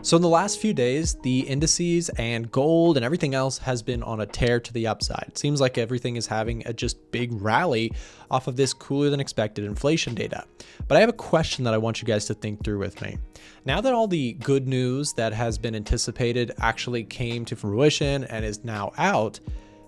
So in the last few days, the indices and gold and everything else has been on a tear to the upside. It seems like everything is having a just big rally off of this cooler than expected inflation data. But I have a question that I want you guys to think through with me. Now that all the good news that has been anticipated actually came to fruition and is now out,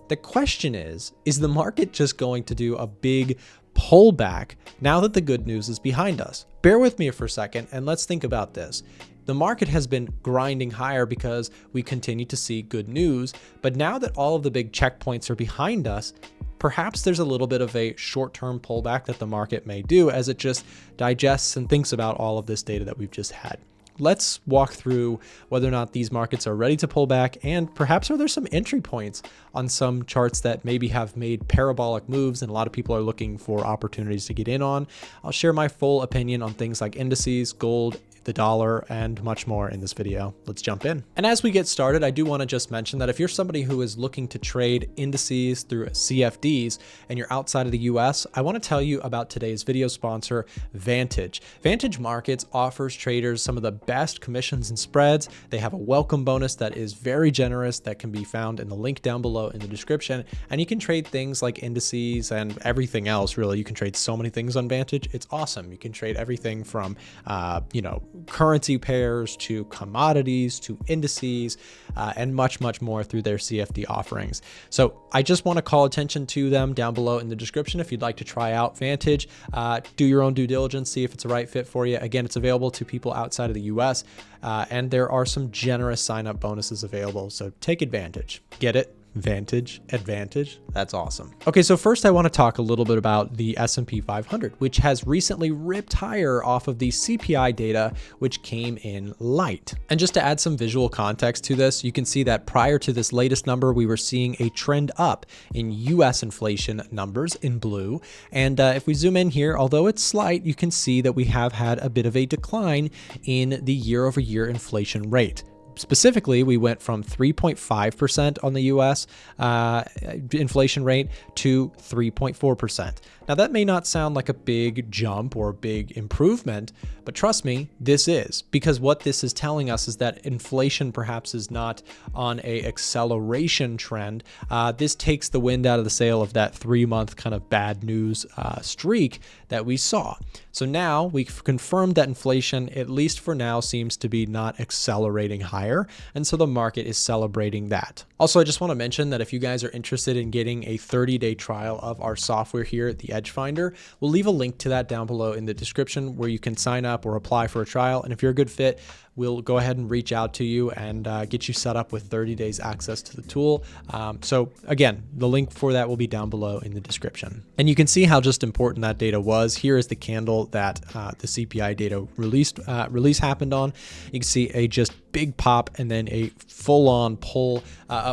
the question is the market just going to do a big pullback now that the good news is behind us? Bear with me for a second and let's think about this. The market has been grinding higher because we continue to see good news, but now that all of the big checkpoints are behind us, perhaps there's a little bit of a short-term pullback that the market may do as it just digests and thinks about all of this data that we've just had. Let's walk through whether or not these markets are ready to pull back, and perhaps are there some entry points on some charts that maybe have made parabolic moves and a lot of people are looking for opportunities to get in on. I'll share my full opinion on things like indices, gold, the dollar, and much more in this video. Let's jump in. And as we get started, I do want to just mention that if you're somebody who is looking to trade indices through CFDs and you're outside of the US, I want to tell you about today's video sponsor, Vantage. Vantage Markets offers traders some of the best commissions and spreads. They have a welcome bonus that is very generous that can be found in the link down below in the description. And you can trade things like indices and everything else, really. You can trade so many things on Vantage. It's awesome. You can trade everything from, currency pairs to commodities to indices and much more through their CFD offerings. So I just want to call attention to them down below in the description if you'd like to try out Vantage. Do your own due diligence, see if it's a right fit for you. Again, it's available to people outside of the US and there are some generous sign-up bonuses available. So take advantage. Get it? Vantage, advantage. That's awesome. Okay, so first I want to talk a little bit about the S&P 500, which has recently ripped higher off of the CPI data, which came in light. And just to add some visual context to this, you can see that prior to this latest number, we were seeing a trend up in US inflation numbers in blue. And if we zoom in here, although it's slight, you can see that we have had a bit of a decline in the year-over-year inflation rate. Specifically, we went from 3.5% on the US inflation rate to 3.4%. Now, that may not sound like a big jump or a big improvement, but trust me, this is, because what this is telling us is that inflation perhaps is not on a acceleration trend. This takes the wind out of the sail of that 3-month kind of bad news streak that we saw. So now we've confirmed that inflation, at least for now, seems to be not accelerating higher. And so the market is celebrating that. Also, I just want to mention that if you guys are interested in getting a 30-day trial of our software here at the Edge Finder, we'll leave a link to that down below in the description where you can sign up or apply for a trial. And if you're a good fit, we'll go ahead and reach out to you and get you set up with 30 days access to the tool. So again, the link for that will be down below in the description. And you can see how just important that data was. Here is the candle that the CPI data release happened on. You can see a just big pop and then a full-on pull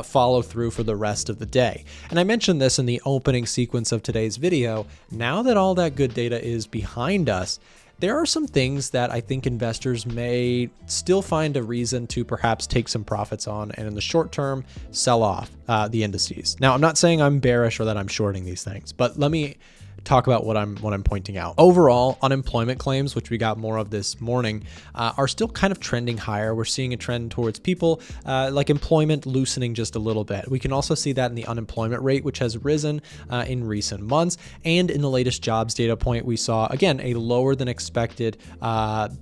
follow through for the rest of the day. And I mentioned this in the opening sequence of today's video. Now that all that good data is behind us, there are some things that I think investors may still find a reason to perhaps take some profits on, and in the short term, sell off the indices. Now, I'm not saying I'm bearish or that I'm shorting these things, but let me talk about what I'm pointing out. Overall, unemployment claims, which we got more of this morning, are still kind of trending higher. We're seeing a trend towards people like employment loosening just a little bit. We can also see that in the unemployment rate, which has risen in recent months. And in the latest jobs data point, we saw, again, a lower than expected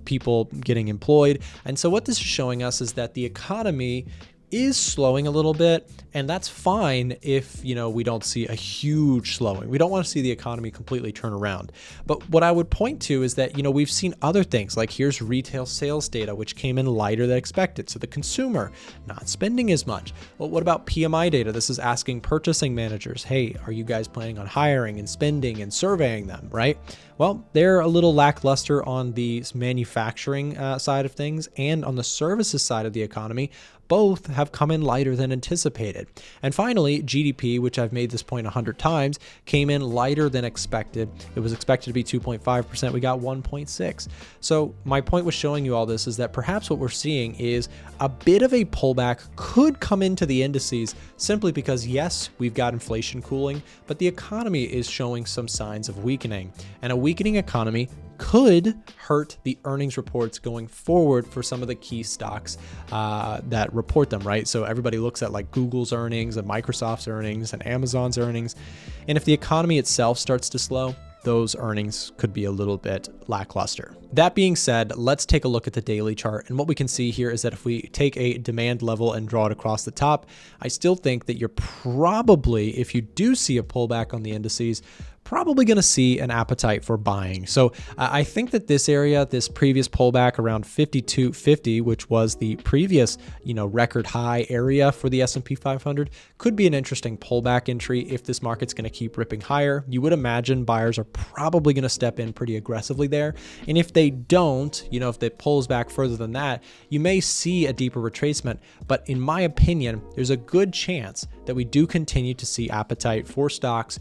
people getting employed. And so what this is showing us is that the economy is slowing a little bit, and that's fine if, we don't see a huge slowing. We don't want to see the economy completely turn around. But what I would point to is that, we've seen other things, like here's retail sales data, which came in lighter than expected. So the consumer not spending as much. Well, what about PMI data? This is asking purchasing managers, hey, are you guys planning on hiring and spending and surveying them, right? Well, they're a little lackluster on the manufacturing side of things and on the services side of the economy. Both have come in lighter than anticipated. And finally, GDP, which I've made this point 100 times, came in lighter than expected. It was expected to be 2.5%. We got 1.6. So my point with showing you all this is that perhaps what we're seeing is a bit of a pullback could come into the indices simply because, yes, we've got inflation cooling, but the economy is showing some signs of weakening. And a weakening economy could hurt the earnings reports going forward for some of the key stocks that report them, right? So everybody looks at like Google's earnings and Microsoft's earnings and Amazon's earnings. And if the economy itself starts to slow, those earnings could be a little bit lackluster. That being said, let's take a look at the daily chart. And what we can see here is that if we take a demand level and draw it across the top, I still think that you're probably, if you do see a pullback on the indices, probably going to see an appetite for buying. So I think that this area, this previous pullback around 52.50, which was the previous, record high area for the S&P 500, could be an interesting pullback entry if this market's going to keep ripping higher. You would imagine buyers are probably going to step in pretty aggressively there. And if they don't, if it pulls back further than that, you may see a deeper retracement. But in my opinion, there's a good chance that we do continue to see appetite for stocks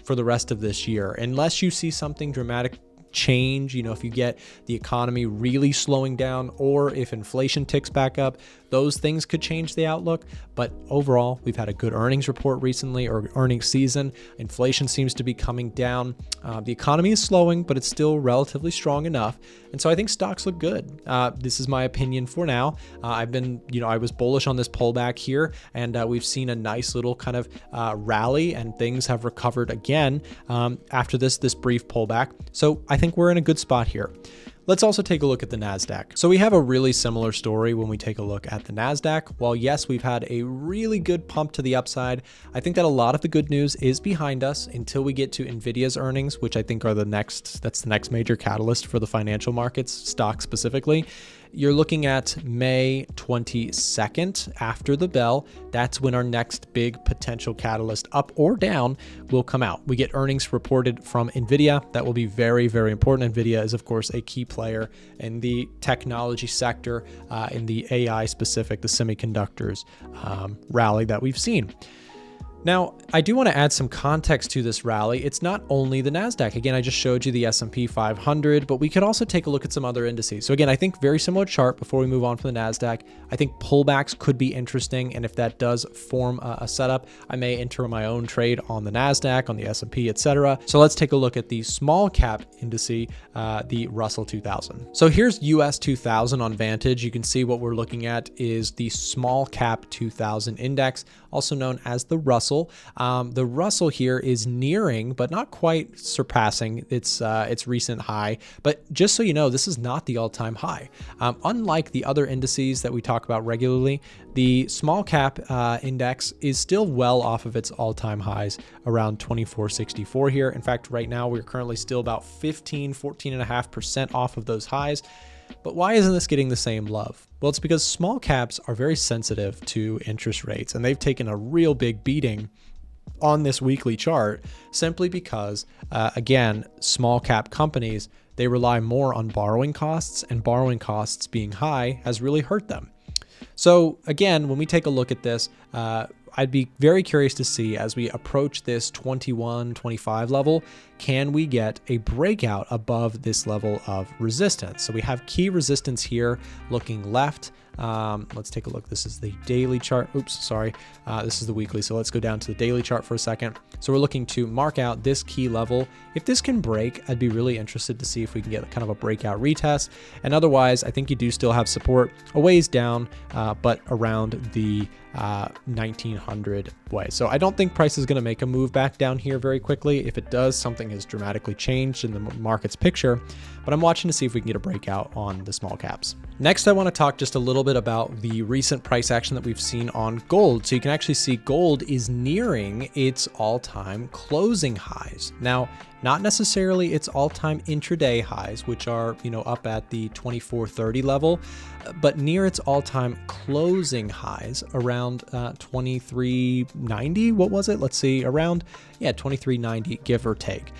for the rest of this year, unless you see something dramatic change, if you get the economy really slowing down or if inflation ticks back up, those things could change the outlook. But overall, we've had a good earnings report recently, or earnings season. Inflation seems to be coming down. The economy is slowing, but it's still relatively strong enough. And so I think stocks look good. This is my opinion for now. I was bullish on this pullback here, and we've seen a nice little kind of rally, and things have recovered again after this brief pullback. So I think we're in a good spot here. Let's also take a look at the NASDAQ. So we have a really similar story when we take a look at the NASDAQ. While yes, we've had a really good pump to the upside, I think that a lot of the good news is behind us until we get to Nvidia's earnings, which I think are that's the next major catalyst for the financial markets, stock specifically. You're looking at May 22nd after the bell. That's when our next big potential catalyst, up or down, will come out. We get earnings reported from Nvidia. That will be very, very important. Nvidia is, of course, a key player in the technology sector, in the AI specific, the semiconductors rally that we've seen. Now, I do want to add some context to this rally. It's not only the NASDAQ. Again, I just showed you the S&P 500, but we could also take a look at some other indices. So again, I think very similar chart before we move on from the NASDAQ. I think pullbacks could be interesting, and if that does form a setup, I may enter my own trade on the NASDAQ, on the S&P, etc. So let's take a look at the small cap indice, the Russell 2000. So here's US 2000 on Vantage. You can see what we're looking at is the small cap 2000 index, also known as the Russell. The Russell here is nearing, but not quite surpassing its recent high. But just so you know, this is not the all-time high. Unlike the other indices that we talk about regularly, the small cap index is still well off of its all-time highs around 2464 here. In fact, right now we're currently still about 14.5% off of those highs. But why isn't this getting the same love? Well, it's because small caps are very sensitive to interest rates, and they've taken a real big beating on this weekly chart simply because, again, small cap companies, they rely more on borrowing costs, and borrowing costs being high has really hurt them. So again, when we take a look at this, I'd be very curious to see as we approach this 21, 25 level, can we get a breakout above this level of resistance? So we have key resistance here looking left. Let's take a look. This is the daily chart. Oops, sorry. This is the weekly. So let's go down to the daily chart for a second. So we're looking to mark out this key level. If this can break, I'd be really interested to see if we can get kind of a breakout retest. And otherwise, I think you do still have support a ways down, but around the 1900 way. So I don't think price is going to make a move back down here very quickly. If it does, something has dramatically changed in the market's picture, but I'm watching to see if we can get a breakout on the small caps. Next, I want to talk just a little bit about the recent price action that we've seen on gold. So you can actually see gold is nearing its all-time closing highs. Now, not necessarily its all-time intraday highs, which are, up at the 2430 level, but near its all-time closing highs around 2390. What was it? Let's see, around 2390, give or take.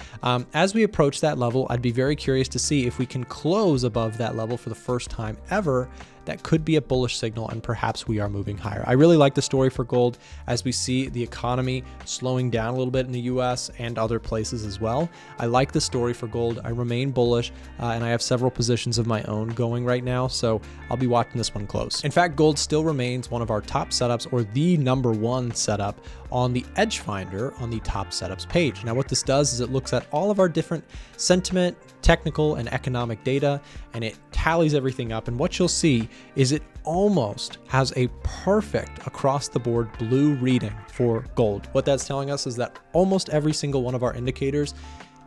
As we approach that level, I'd be very curious to see if we can close above that level for the first time ever. That could be a bullish signal, and perhaps we are moving higher. I really like the story for gold as we see the economy slowing down a little bit in the US and other places as well. I like the story for gold. I remain bullish, and I have several positions of my own going right now, so I'll be watching this one close. In fact, gold still remains one of our top setups, or the number one setup on the Edge Finder on the top setups page. Now, what this does is it looks at all of our different sentiment, technical and economic data, and it tallies everything up. And what you'll see is it almost has a perfect across the board blue reading for gold. What that's telling us is that almost every single one of our indicators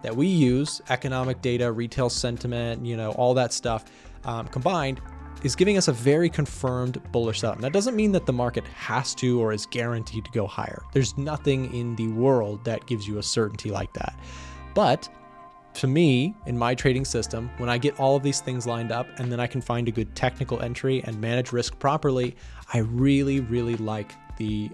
that we use, economic data, retail sentiment, all that stuff combined, is giving us a very confirmed bullish setup. That doesn't mean that the market has to or is guaranteed to go higher. There's nothing in the world that gives you a certainty like that. But to me, in my trading system, when I get all of these things lined up and then I can find a good technical entry and manage risk properly, I really, really like the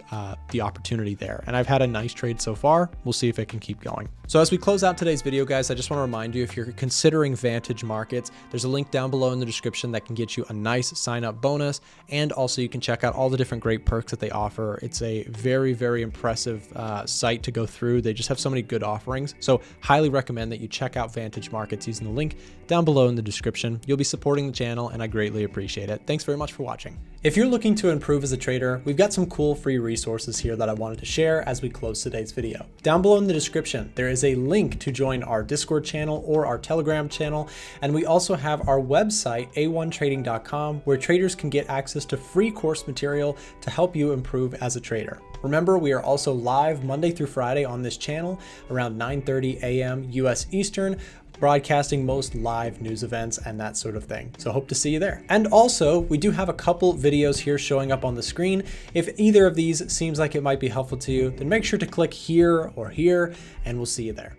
opportunity there. And I've had a nice trade so far. We'll see if it can keep going. So as we close out today's video, guys, I just want to remind you, if you're considering Vantage Markets, there's a link down below in the description that can get you a nice sign up bonus. And also you can check out all the different great perks that they offer. It's a very, very impressive site to go through. They just have so many good offerings. So highly recommend that you check out Vantage Markets using the link down below in the description. You'll be supporting the channel and I greatly appreciate it. Thanks very much for watching. If you're looking to improve as a trader, we've got some cool free resources here that I wanted to share as we close today's video. Down below in the description, there is a link to join our Discord channel or our Telegram channel. And we also have our website, a1trading.com, where traders can get access to free course material to help you improve as a trader. Remember, we are also live Monday through Friday on this channel around 9:30 a.m. US Eastern, broadcasting most live news events and that sort of thing. So hope to see you there. And also, we do have a couple videos here showing up on the screen. If either of these seems like it might be helpful to you, then make sure to click here or here, and we'll see you there.